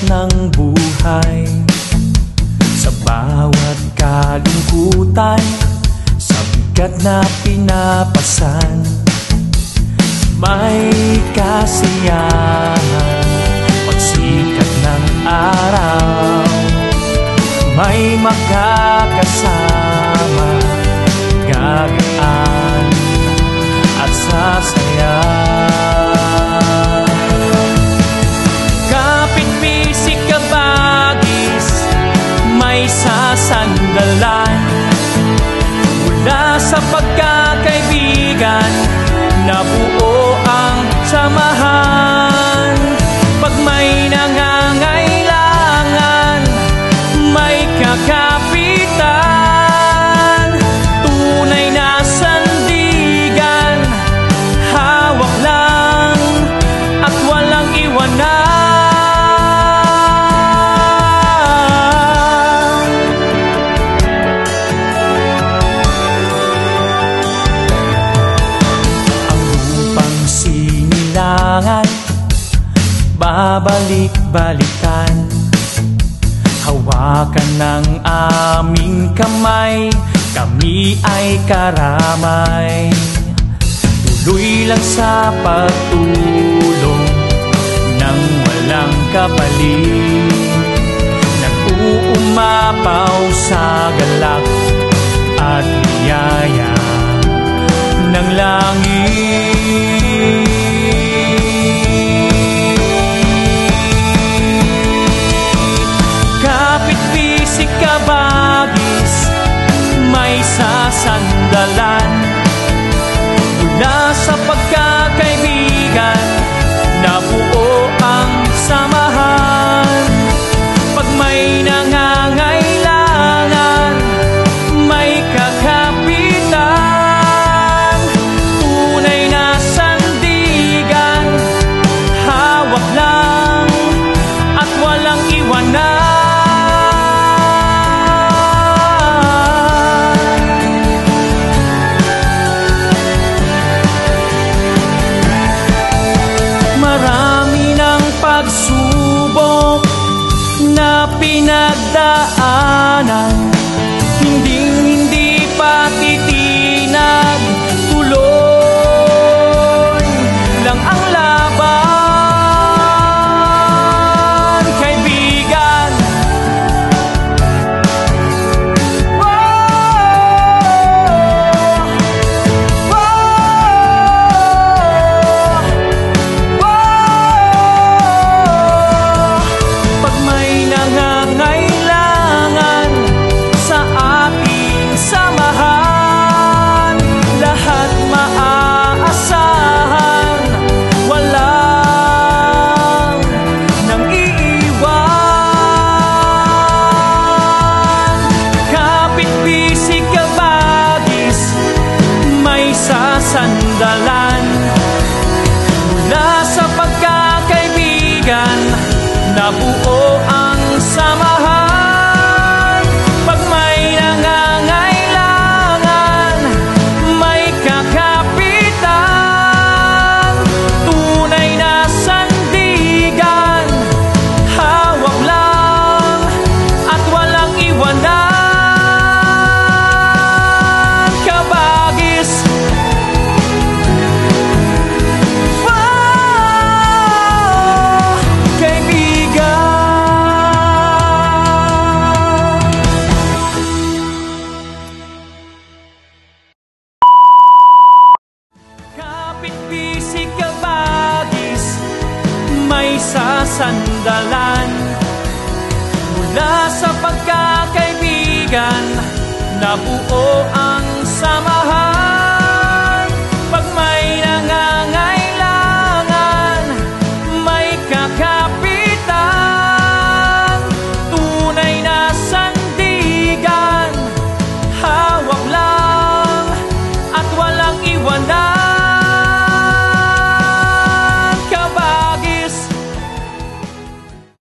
ng buhay. Sa bawat kalungkutan, sa bigat na pinapasan, may kasiyahan. Pagsikat ng araw, may makakasama, gagaan at sasaya. Kapit-bisik kabagis, may sasandalan. Mula sa pagkakaibigan, nabuo ang samahan. Pag may nangangailangan, may kakapitan. Tunay na sandigan, hawak lang at walang iwanan. Ang lupang sinilangan, babalik-balikan. Hawakan ng aming kamay, kami ay karamay. Tuloy lang sa pagtulong nang walang kapalit. Nag-uumapaw sa galak at biyaya ng langit. Kapit-bisik kabagis, may sasandalan. Mula sa pagkakaibigan, nabuo ang samahan. Pag may nangangailangan, may kakapitan. Tunay na sandigan, hawak lang at walang iwanan. Pagsubok na pinagdaanan, hindi pa titinag, tuloy lang ang laban, kaibigan. Sandalan. Mula sa pagkakaibigan, nabuo ang samahan. Pag may nangangailangan, may kakapitan. Tunay na sandigan, hawak lang at walang iwanan. Kabagis, kapit-bisik kabagis, may sasandalan. Mula sa pagkakaibigan, nabuo ang samahan.